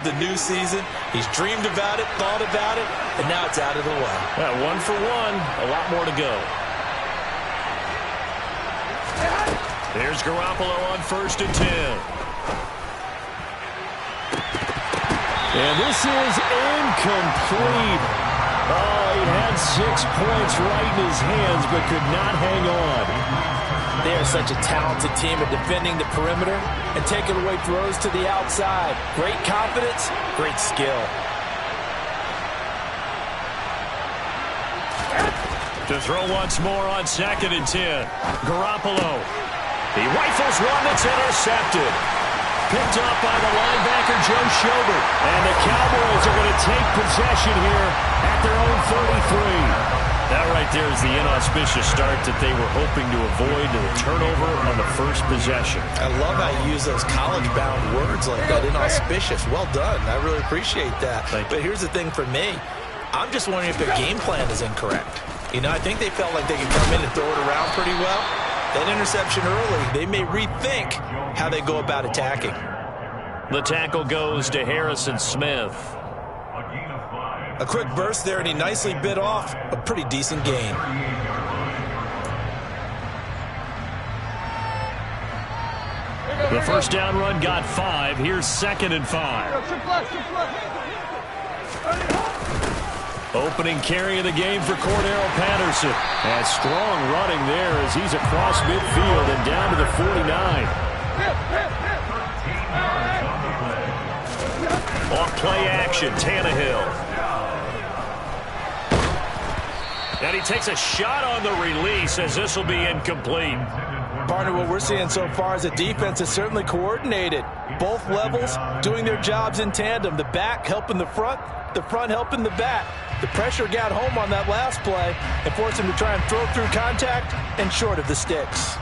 The new season, he's dreamed about it, thought about it, and now it's out of the way. Yeah, 1 for 1, a lot more to go. There's Garoppolo on 1st and 10. And this is incomplete. Oh, he had 6 points right in his hands, but could not hang on. They are such a talented team at defending the perimeter and taking away throws to the outside. Great confidence, great skill. To throw once more on 2nd and 10. Garoppolo. He rifles one that's intercepted. Picked up by the linebacker, Joe Schobert. And the Cowboys are going to take possession here at their own 33. That right there is the inauspicious start that they were hoping to avoid, the turnover on the first possession. I love how you use those college-bound words like that, inauspicious. Well done. I really appreciate that. But here's the thing for me. I'm just wondering if their game plan is incorrect. You know, I think they felt like they could come in and throw it around pretty well. That interception early, they may rethink how they go about attacking. The tackle goes to Harrison Smith. A quick burst there, and he nicely bit off a pretty decent gain. The first down run got 5. Here's 2nd and 5. Opening carry of the game for Cordero Patterson. And strong running there as he's across midfield and down to the 49. Off play action, Tannehill. And he takes a shot on the release as this will be incomplete. Partner, what we're seeing so far is the defense is certainly coordinated. Both levels doing their jobs in tandem. The back helping the front helping the back. The pressure got home on that last play and forced him to try and throw through contact and short of the sticks.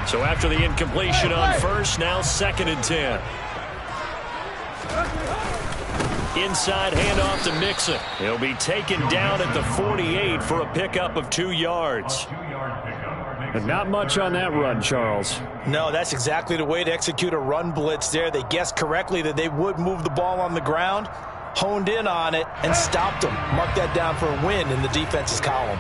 So after the incompletion on first, now 2nd and 10. Inside handoff to Mixon. He'll be taken down at the 48 for a pickup of 2 yards. And not much on that run, Charles. No, that's exactly the way to execute a run blitz there. They guessed correctly that they would move the ball on the ground, honed in on it, and stopped them. Mark that down for a win in the defense's column.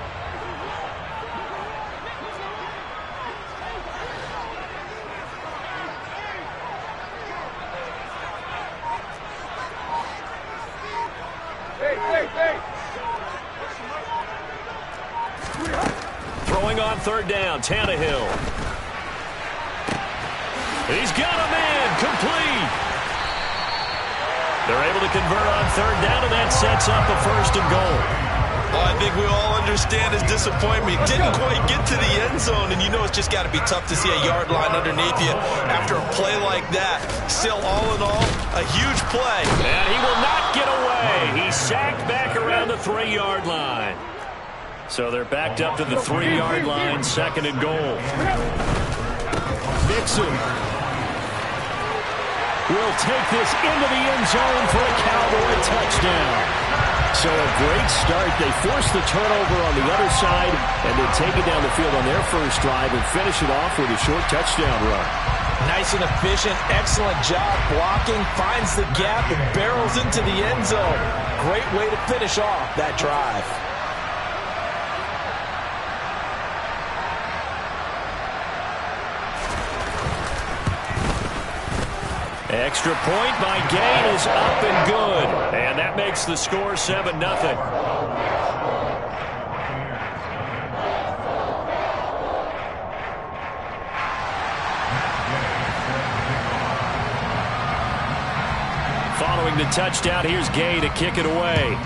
Throwing on 3rd down, Tannehill. He's got a man, complete. They're able to convert on 3rd down, and that sets up a 1st and goal. Well, I think we all understand his disappointment. He didn't quite get to the end zone, and you know it's just got to be tough to see a yard line underneath you after a play like that. Still, all in all, a huge play. And he will not get away. He's sacked back around the 3-yard line. So they're backed up to the 3-yard line, 2nd and goal. Mixon will take this into the end zone for a Cowboy touchdown. So a great start. They force the turnover on the other side and then take it down the field on their first drive and finish it off with a short touchdown run. Nice and efficient, excellent job blocking, finds the gap and barrels into the end zone. Great way to finish off that drive. Extra point by Gain is up and good. And that makes the score 7-0. Following the touchdown, here's Gay to kick it away.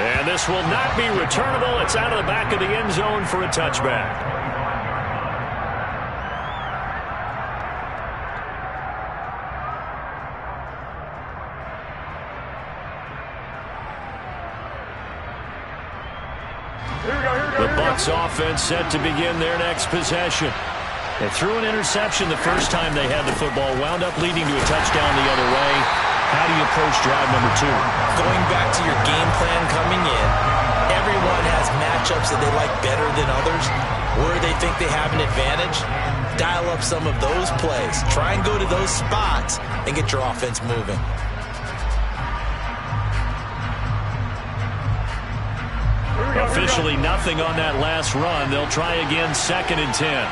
And this will not be returnable. It's out of the back of the end zone for a touchback. The Bucs offense set to begin their next possession. They threw an interception the first time they had the football, wound up leading to a touchdown the other way. How do you approach drive number 2? Going back to your game plan coming in, everyone has matchups that they like better than others. Where they think they have an advantage, dial up some of those plays. Try and go to those spots and get your offense moving. Officially nothing on that last run. They'll try again, 2nd and 10.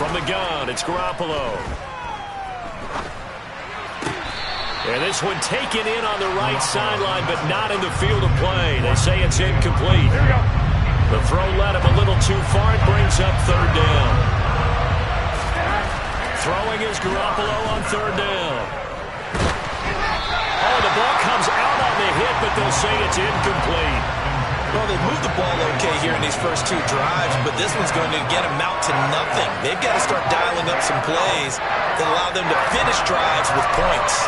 From the gun, it's Garoppolo. And this one taken in on the right sideline, but not in the field of play. They say it's incomplete. The throw led him a little too far. It brings up 3rd down. Throwing is Garoppolo on 3rd down. Oh, the ball comes out on the hit, but they'll say it's incomplete. Well, they moved the ball okay here in these first 2 drives, but this one's going to get them out to nothing. They've got to start dialing up some plays that allow them to finish drives with points.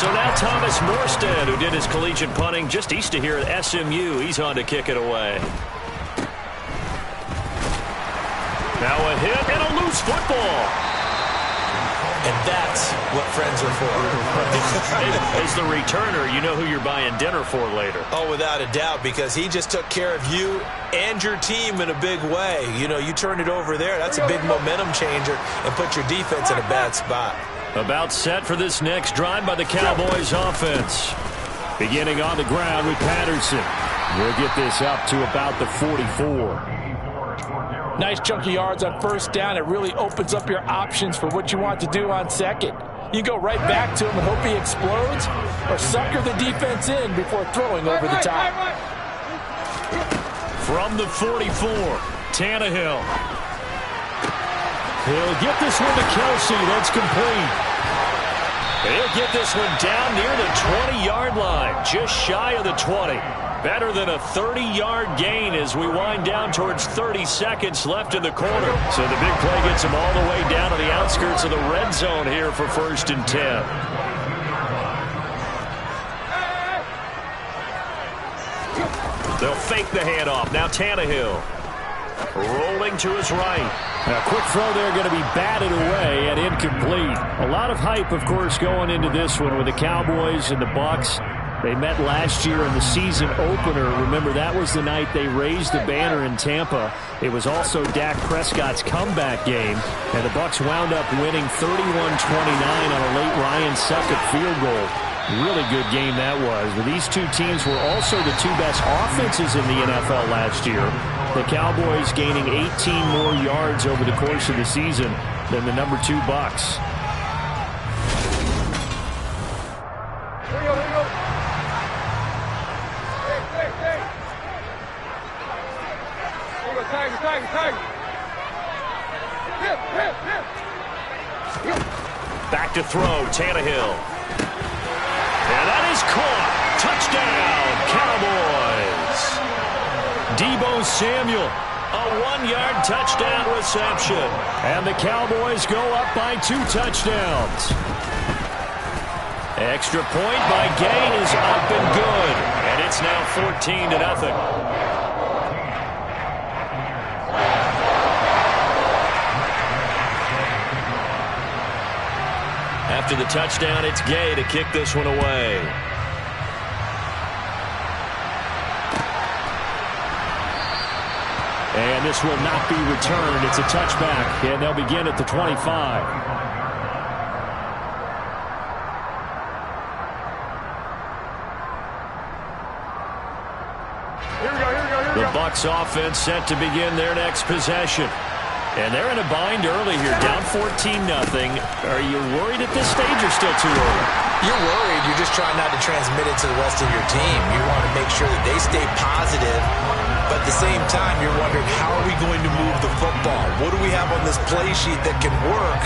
So now Thomas Morstead, who did his collegiate punting just east of here at SMU, he's on to kick it away. Now a hit and a loose football. And that's what friends are for. As the returner, you know who you're buying dinner for later. Oh, without a doubt, because he just took care of you and your team in a big way. You know, you turn it over there, that's a big momentum changer and put your defense in a bad spot. About set for this next drive by the Cowboys offense. Beginning on the ground with Patterson. We'll get this up to about the 44. Nice chunky yards on 1st down. It really opens up your options for what you want to do on 2nd. You go right back to him and hope he explodes, or sucker the defense in before throwing over the top. From the 44, Tannehill. He'll get this one to Kelsey. That's complete. He'll get this one down near the 20-yard line, just shy of the 20. Better than a 30-yard gain as we wind down towards 30 seconds left in the quarter. So the big play gets them all the way down to the outskirts of the red zone here for 1st and 10. They'll fake the handoff. Now Tannehill rolling to his right. A quick throw there going to be batted away and incomplete. A lot of hype, of course, going into this one with the Cowboys and the Bucs. They met last year in the season opener. Remember, that was the night they raised the banner in Tampa. It was also Dak Prescott's comeback game, and the Bucs wound up winning 31-29 on a late Ryan Succop field goal. Really good game that was. But these 2 teams were also the 2 best offenses in the NFL last year. The Cowboys gaining 18 more yards over the course of the season than the number 2 Bucs. Back to throw, Tannehill. And that is caught. Touchdown, Cowboys. Deebo Samuel, a 1-yard touchdown reception. And the Cowboys go up by 2 touchdowns. Extra point by Gain is up and good. And it's now 14-0. After the touchdown, it's Gay to kick this one away. And this will not be returned. It's a touchback, and they'll begin at the 25. The Bucs offense set to begin their next possession. And they're in a bind early here, down 14-0. Are you worried at this stage or still too early? You're worried. You're just trying not to transmit it to the rest of your team. You want to make sure that they stay positive, but at the same time, you're wondering, how are we going to move the football? What do we have on this play sheet that can work?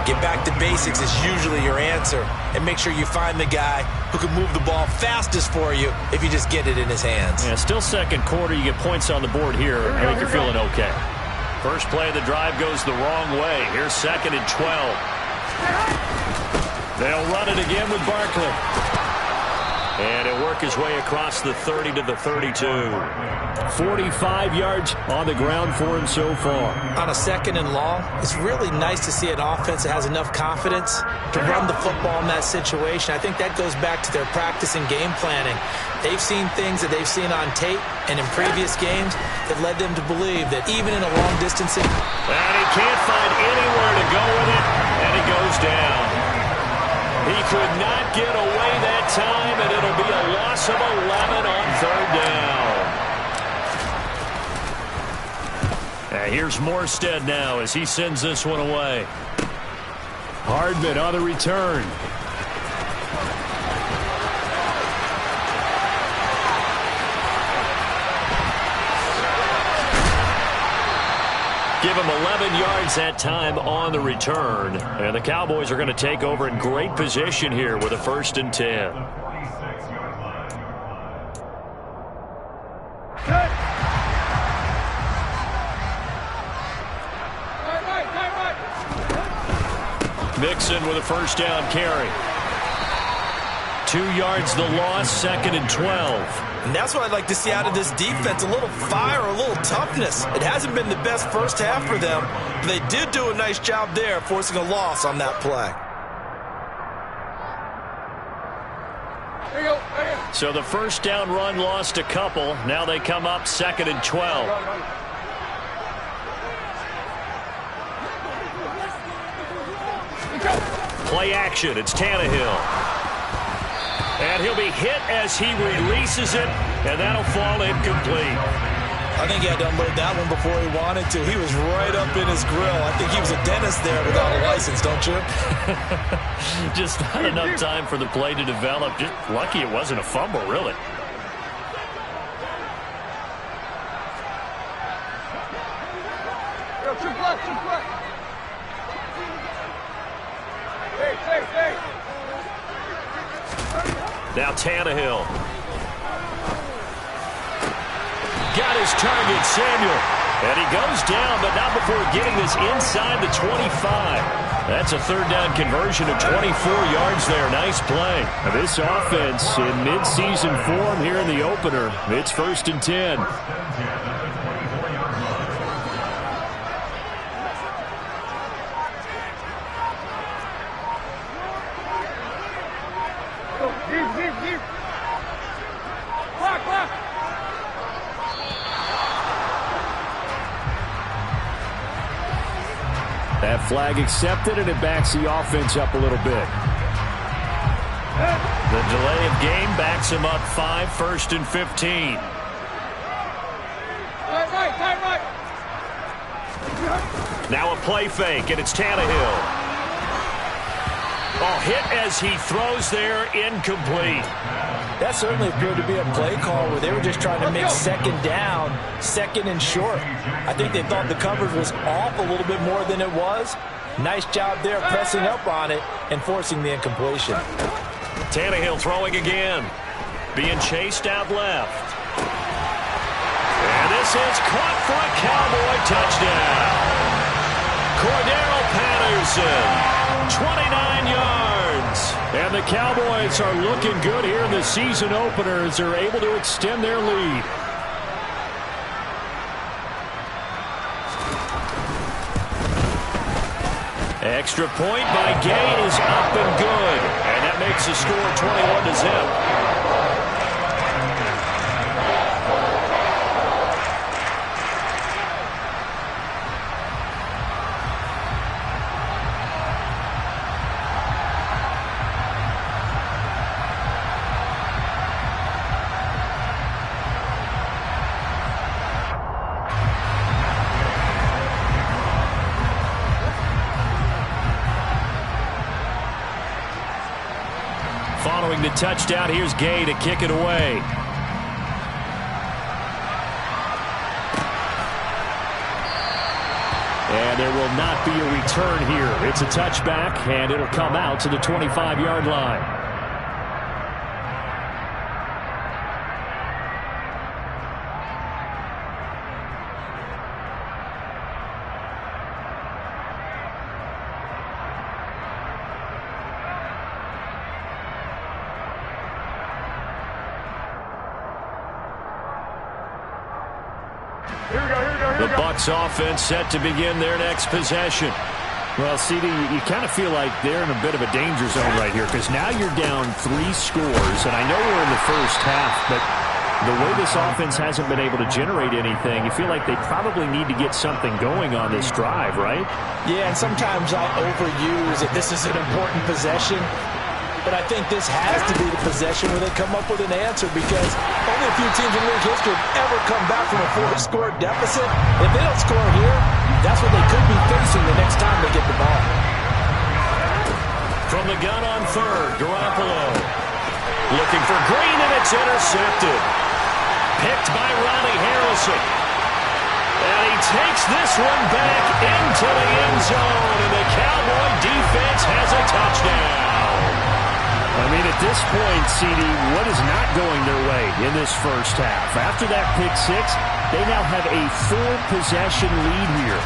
Get back to basics is usually your answer, and make sure you find the guy who can move the ball fastest for you if you just get it in his hands. Yeah, still 2nd quarter. You get points on the board here. I think you're feeling okay. First play of the drive goes the wrong way. Here's 2nd and 12. They'll run it again with Barkley. And he'll work his way across the 30 to the 32. 45 yards on the ground for him so far. On a 2nd and long, it's really nice to see an offense that has enough confidence to run the football in that situation. I think that goes back to their practice and game planning. They've seen things that they've seen on tape and in previous games that led them to believe that even in a long distance... And he can't find anywhere to go with it, and he goes down. He could not get away that time, and it'll be a loss of 11 on 3rd down. And here's Morstead now as he sends this one away. Hardman on the return. Give him 11 yards that time on the return. And the Cowboys are going to take over in great position here with a 1st and 10. Mixon with a 1st down carry. 2 yards the loss, 2nd and 12. And that's what I'd like to see out of this defense, a little fire, a little toughness. It hasn't been the best first half for them, but they did do a nice job there forcing a loss on that play. So the 1st down run lost a couple. Now they come up 2nd and 12. Play action. It's Tannehill. And he'll be hit as he releases it, and that'll fall incomplete. I think he had to unload that one before he wanted to. He was right up in his grill. I think he was a dentist there without a license, don't you? Just not enough time for the play to develop. Just lucky it wasn't a fumble, really. Now Tannehill. Got his target, Samuel. And he goes down, but not before getting this inside the 25. That's a 3rd down conversion of 24 yards there. Nice play. Now this offense in mid-season form here in the opener. It's 1st and 10. That flag accepted, and it backs the offense up a little bit. The delay of game backs him up 5, 1st and 15. Now a play fake, and it's Tannehill. Oh, hit as he throws there, incomplete. That certainly appeared to be a play call where they were just trying to make 2nd down, 2nd and short. I think they thought the coverage was off a little bit more than it was. Nice job there pressing up on it and forcing the incompletion. Tannehill throwing again. Being chased out left. And this is caught for a Cowboy touchdown. Cordero Patterson, 29 yards. And the Cowboys are looking good here in the season opener as they're able to extend their lead. Extra point by Gay is up and good. And that makes the score 21-0. Following the touchdown, here's Gay to kick it away. And there will not be a return here. It's a touchback, and it'll come out to the 25-yard line. The Bucs offense set to begin their next possession. Well, CD, you kind of feel like they're in a bit of a danger zone right here because now you're down 3 scores, and I know we're in the first half, but the way this offense hasn't been able to generate anything, you feel like they probably need to get something going on this drive, right? Yeah, and sometimes I overuse it. This is an important possession, but I think this has to be the possession where they come up with an answer because only a few teams in league history have ever come back from a 4-score deficit. If they don't score here, that's what they could be facing the next time they get the ball. From the gun on third, Garoppolo. Looking for Green, and it's intercepted. Picked by Ronnie Harrison. And he takes this one back into the end zone, and the Cowboy defense has a touchdown. I mean, at this point, CD, what is not going their way in this first half? After that pick 6, they now have a 4-possession lead here.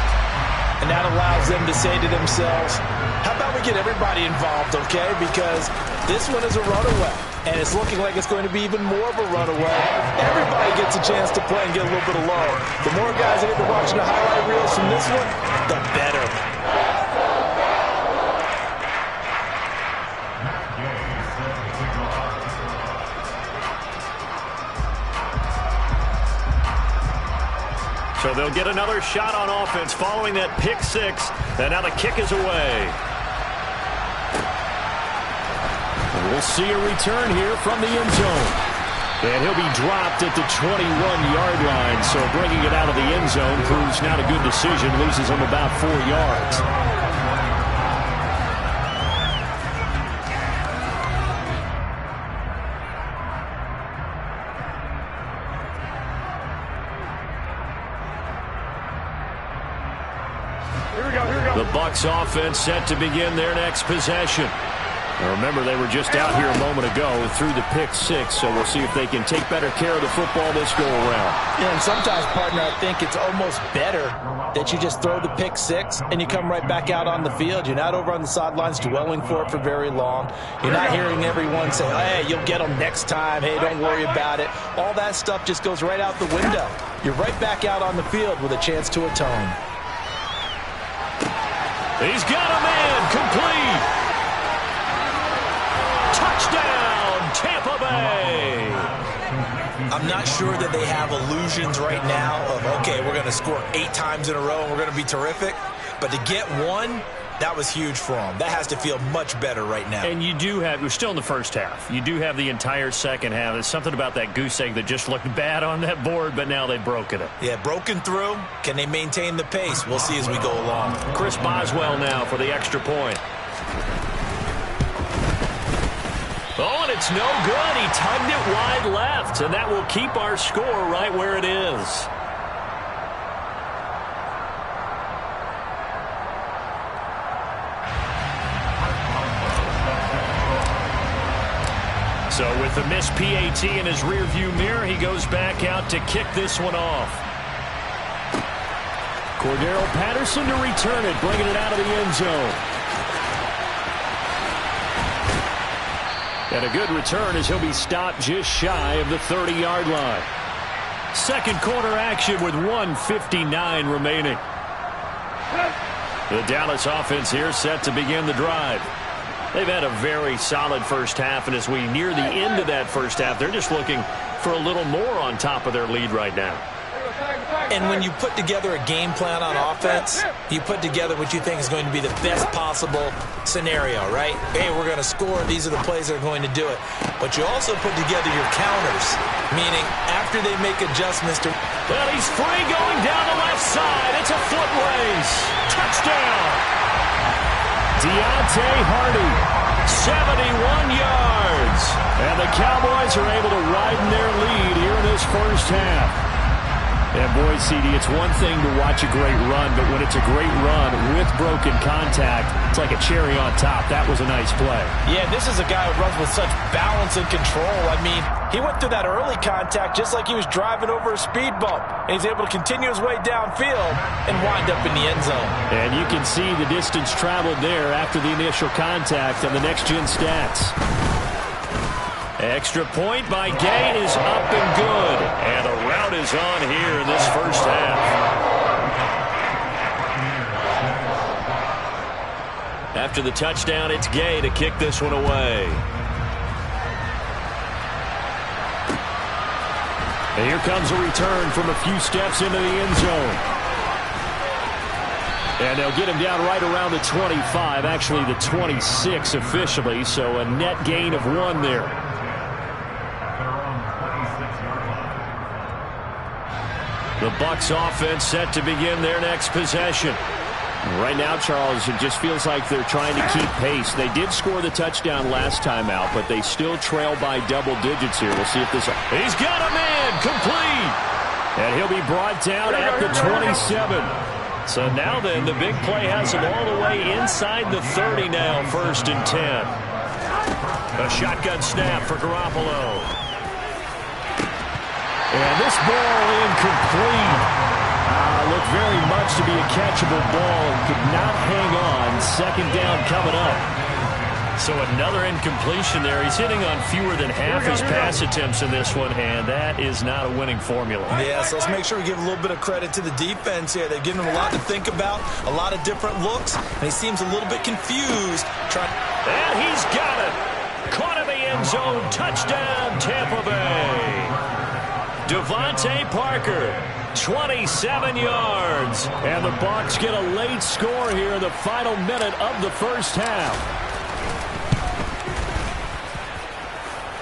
And that allows them to say to themselves, how about we get everybody involved, okay? Because this one is a runaway, and it's looking like it's going to be even more of a runaway. Everybody gets a chance to play and get a little bit of love. The more guys that get to watching the highlight reels from this one, the better. So they'll get another shot on offense following that pick 6, and now the kick is away. We'll see a return here from the end zone. And he'll be dropped at the 21-yard line, so bringing it out of the end zone proves not a good decision, loses him about 4 yards. The Bucs offense set to begin their next possession. Now remember, they were just out here a moment ago through the pick 6, so we'll see if they can take better care of the football this go-around. Yeah, and sometimes, partner, I think it's almost better that you just throw the pick 6 and you come right back out on the field. You're not over on the sidelines dwelling for it for very long. You're not hearing everyone say, hey, you'll get them next time. Hey, don't worry about it. All that stuff just goes right out the window. You're right back out on the field with a chance to atone. He's got a man, complete. Touchdown, Tampa Bay. I'm not sure that they have illusions right now of, okay, we're going to score 8 times in a row and we're going to be terrific. But to get one, that was huge for them. That has to feel much better right now. And you do have, we're still in the first half. You do have the entire second half. There's something about that goose egg that just looked bad on that board, but now they've broken it. Yeah, broken through. Can they maintain the pace? We'll see as we go along. Chris Boswell now for the extra point. Oh, and it's no good. He tugged it wide left, and that will keep our score right where it is. So with the missed PAT in his rearview mirror, he goes back out to kick this one off. Cordero Patterson to return it, bringing it out of the end zone. And a good return as he'll be stopped just shy of the 30-yard line. Second quarter action with 1:59 remaining. The Dallas offense here set to begin the drive. They've had a very solid first half, and as we near the end of that first half, they're just looking for a little more on top of their lead right now. And when you put together a game plan on offense, you put together what you think is going to be the best possible scenario, right? Hey, we're going to score. These are the plays that are going to do it. But you also put together your counters, meaning after they make adjustments to... Well, he's free going down the left side. It's a foot race. Touchdown. Deontay Hardy, 71 yards. And the Cowboys are able to widen their lead here in this first half. And boy, CD, it's one thing to watch a great run, but when it's a great run with broken contact, it's like a cherry on top. That was a nice play. Yeah, this is a guy who runs with such balance and control. I mean, he went through that early contact just like he was driving over a speed bump. And he's able to continue his way downfield and wind up in the end zone. And you can see the distance traveled there after the initial contact on the next-gen stats. Extra point by Gay is up and good. And the route is on here in this first half. After the touchdown, it's Gay to kick this one away. And here comes a return from a few steps into the end zone. And they'll get him down right around the 25, actually the 26 officially, so a net gain of 1 there. The Bucs offense set to begin their next possession. Right now, Charles, it just feels like they're trying to keep pace. They did score the touchdown last time out, but they still trail by double digits here. We'll see if this... He's got him in! Complete! And he'll be brought down at the 27. So now then, the big play has him all the way inside the 30 now, 1st and 10. A shotgun snap for Garoppolo. And this ball incomplete. Looked very much to be a catchable ball and could not hang on. 2nd down coming up. So another incompletion there. He's hitting on fewer than half his pass attempts in this one, and that is not a winning formula. Yeah, so let's make sure we give a little bit of credit to the defense here. They've given him a lot to think about, a lot of different looks, and he seems a little bit confused. And he's got it. Caught in the end zone. Touchdown, Tampa Bay. Devontae Parker, 27 yards. And the Bucs get a late score here in the final minute of the first half.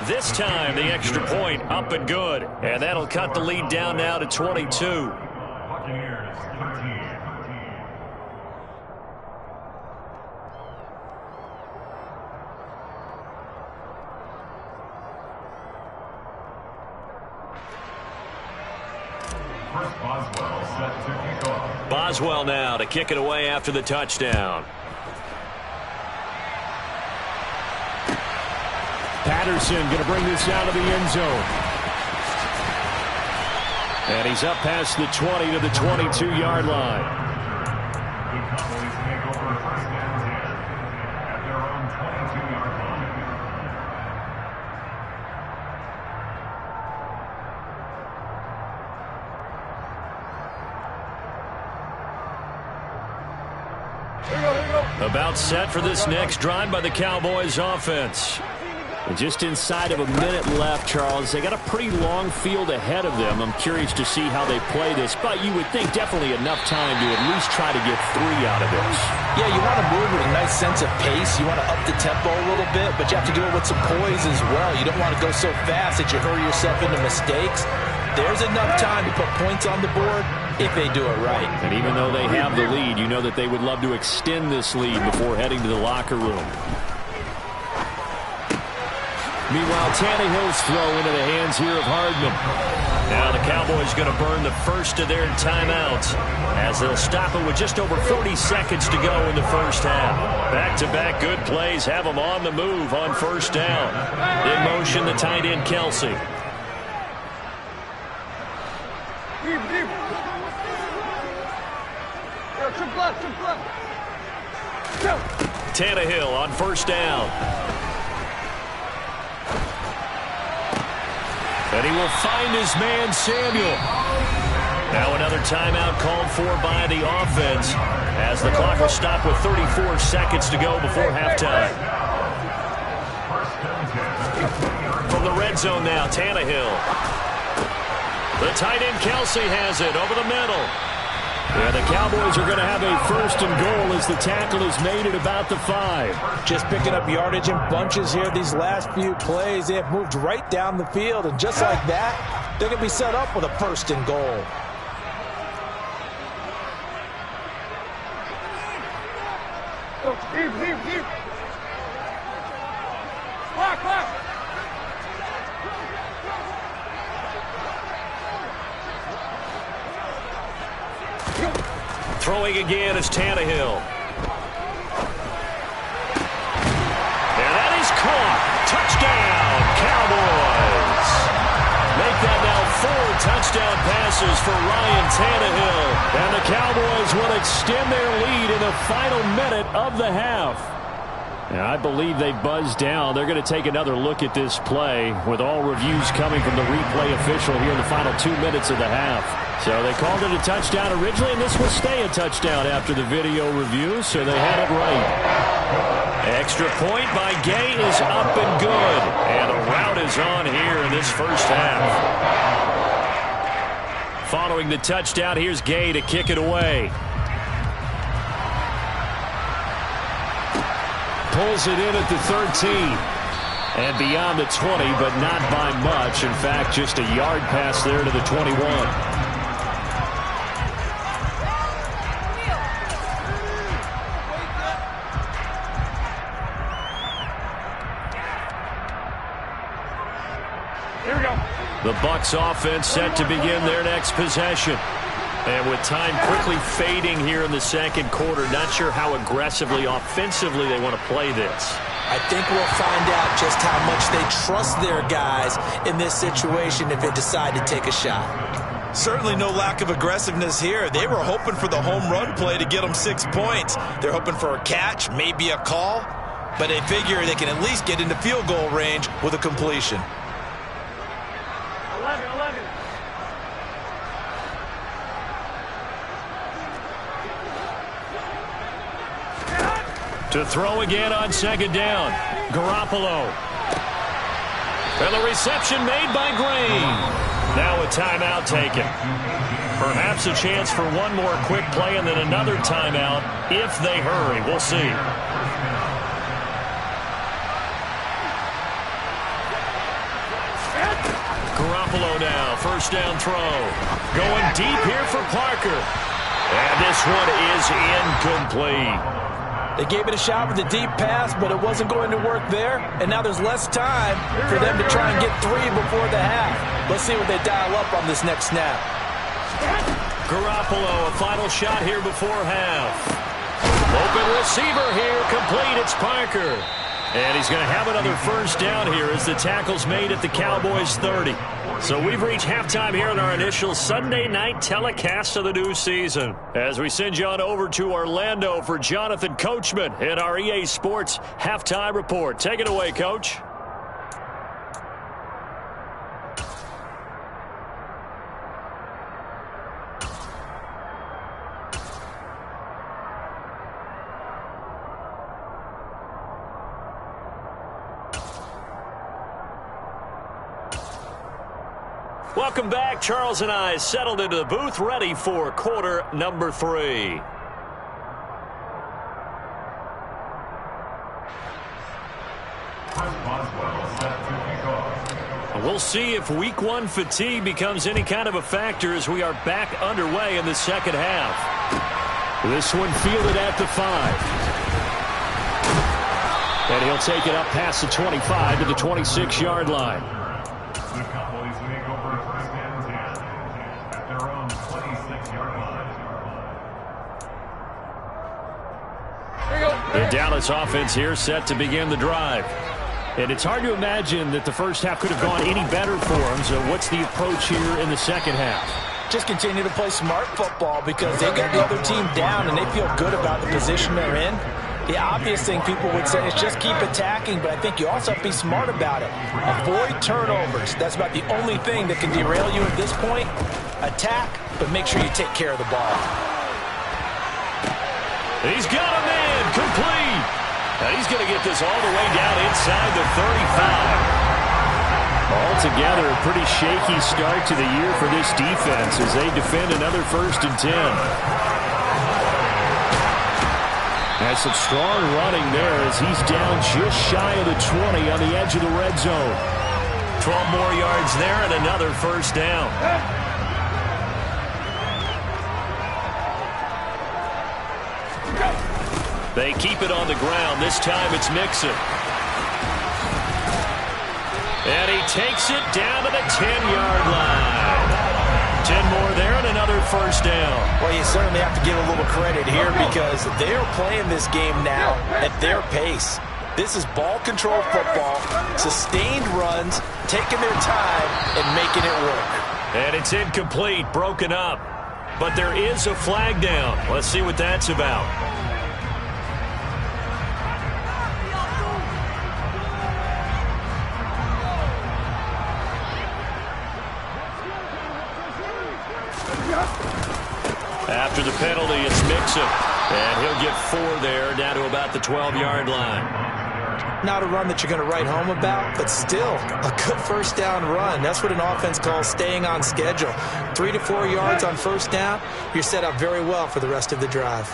This time, the extra point up and good. And that'll cut the lead down now to 22. Boswell now to kick it away after the touchdown. Patterson going to bring this down to the end zone. And he's up past the 20 to the 22-yard line. About set for this next drive by the Cowboys offense. And just inside of a minute left, Charles. They got a pretty long field ahead of them. I'm curious to see how they play this, but you would think definitely enough time to at least try to get 3 out of this. Yeah, you want to move with a nice sense of pace. You want to up the tempo a little bit, but you have to do it with some poise as well. You don't want to go so fast that you hurry yourself into mistakes. There's enough time to put points on the board if they do it right. And even though they have the lead, you know that they would love to extend this lead before heading to the locker room. Meanwhile, Tannehill's throw into the hands here of Hardman. Now the Cowboys going to burn the first of their timeouts as they'll stop it with just over 40 seconds to go in the first half. Back-to-back good plays have them on the move on 1st down. In motion, the tight end, Kelsey. Tannehill on 1st down. And he will find his man, Samuel. Now another timeout called for by the offense as the clock will stop with 34 seconds to go before halftime. From the red zone now, Tannehill. The tight end, Kelsey, has it over the middle. Yeah, the Cowboys are going to have a 1st and goal as the tackle is made at about the 5. Just picking up yardage in bunches here these last few plays. They have moved right down the field, and just like that, they're going to be set up with a 1st and goal. Throwing again is Tannehill. And that is caught. Touchdown, Cowboys. Make that now 4 touchdown passes for Ryan Tannehill. And the Cowboys will extend their lead in the final minute of the half. And I believe they buzzed down. They're going to take another look at this play with all reviews coming from the replay official here in the final 2 minutes of the half. So they called it a touchdown originally, and this will stay a touchdown after the video review, so they had it right. Extra point by Gay is up and good. And a rout is on here in this first half. Following the touchdown, here's Gay to kick it away. Pulls it in at the 13. And beyond the 20, but not by much. In fact, just a yard pass there to the 21. Here we go. The Bucs offense set to begin their next possession. And with time quickly fading here in the second quarter, not sure how aggressively, offensively they want to play this. I think we'll find out just how much they trust their guys in this situation if they decide to take a shot. Certainly no lack of aggressiveness here. They were hoping for the home run play to get them 6 points. They're hoping for a catch, maybe a call, but they figure they can at least get into field goal range with a completion. 11. To throw again on second down. Garoppolo. And the reception made by Green. Now a timeout taken. Perhaps a chance for one more quick play and then another timeout if they hurry. We'll see. Garoppolo now. First down throw. Going deep here for Parker. And this one is incomplete. They gave it a shot with a deep pass, but it wasn't going to work there. And now there's less time for them to try and get 3 before the half. Let's see what they dial up on this next snap. Garoppolo, a final shot here before half. Open receiver here, complete. It's Parker. And he's going to have another first down here as the tackle's made at the Cowboys' 30. So we've reached halftime here in our initial Sunday night telecast of the new season. As we send you on over to Orlando for Jonathan Coachman in our EA Sports Halftime Report. Take it away, Coach. Welcome back. Charles and I settled into the booth, ready for quarter number 3. We'll see if week 1 fatigue becomes any kind of a factor as we are back underway in the second half. This one fielded at the 5. And he'll take it up past the 25 to the 26-yard line. The Dallas offense here set to begin the drive. And it's hard to imagine that the first half could have gone any better for them. So what's the approach here in the second half? Just continue to play smart football because they got the other team down and they feel good about the position they're in. The obvious thing people would say is just keep attacking, but I think you also have to be smart about it. Avoid turnovers. That's about the only thing that can derail you at this point. Attack, but make sure you take care of the ball. He's got a man, complete. And he's going to get this all the way down inside the 35. Altogether, a pretty shaky start to the year for this defense as they defend another 1st and 10. Has some strong running there as he's down just shy of the 20 on the edge of the red zone. 12 more yards there and another first down. They keep it on the ground. This time it's Mixon. And he takes it down to the 10-yard line. 10 more there and another first down. Well, you certainly have to give a little credit here because they're playing this game now at their pace. This is ball control football, sustained runs, taking their time and making it work. And it's incomplete, broken up. But there is a flag down. Let's see what that's about. After the penalty, it's Mixon. And he'll get 4 there, down to about the 12-yard line. Not a run that you're going to write home about, but still a good first down run. That's what an offense calls staying on schedule. 3 to 4 yards on first down, you're set up very well for the rest of the drive.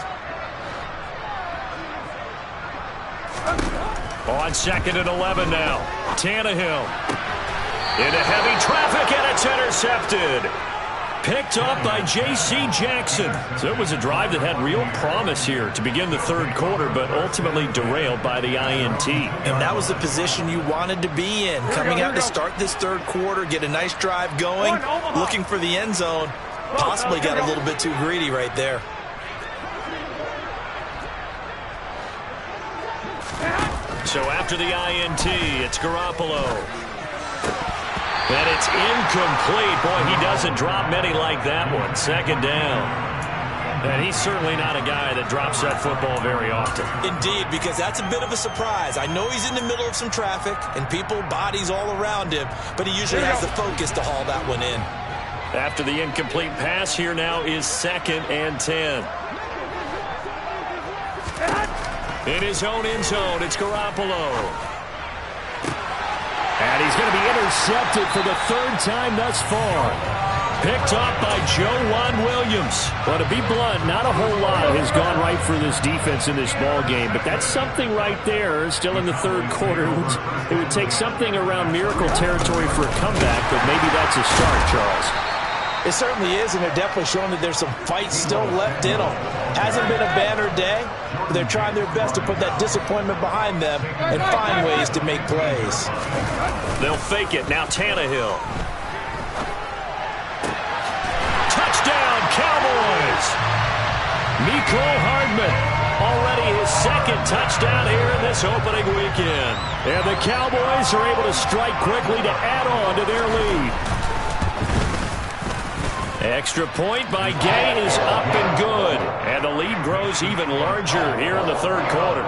On 2nd and 11 now. Tannehill into heavy traffic, and it's intercepted. Picked up by J.C. Jackson. So it was a drive that had real promise here to begin the third quarter, but ultimately derailed by the INT. And that was the position you wanted to be in. Coming out to start this third quarter, get a nice drive going, looking for the end zone. Possibly got a little bit too greedy right there. So after the INT, it's Garoppolo. And it's incomplete. Boy, he doesn't drop many like that one. 2nd down. And he's certainly not a guy that drops that football very often. Indeed, because that's a bit of a surprise. I know he's in the middle of some traffic and people, bodies all around him, but he usually has the focus to haul that one in. After the incomplete pass, here now is 2nd and 10. In his own end zone, it's Garoppolo. And he's going to be intercepted for the 3rd time thus far. Picked up by Joe Williams. Well, to be blunt, not a whole lot has gone right for this defense in this ball game, but that's something right there. Still in the third quarter, it would take something around miracle territory for a comeback, but maybe that's a start, Charles. It certainly is, and they're definitely showing that there's some fight still left in them. Hasn't been a banner day, but they're trying their best to put that disappointment behind them and find ways to make plays. They'll fake it. Now Tannehill. Touchdown, Cowboys! Mecole Hardman, already his 2nd touchdown here in this opening weekend. And the Cowboys are able to strike quickly to add on to their lead. Extra point by Gay is up and good. And the lead grows even larger here in the third quarter.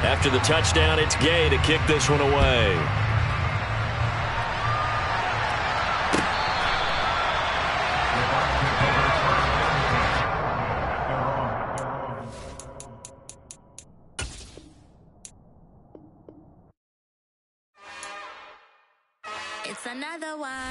After the touchdown, it's Gay to kick this one away. It's another one.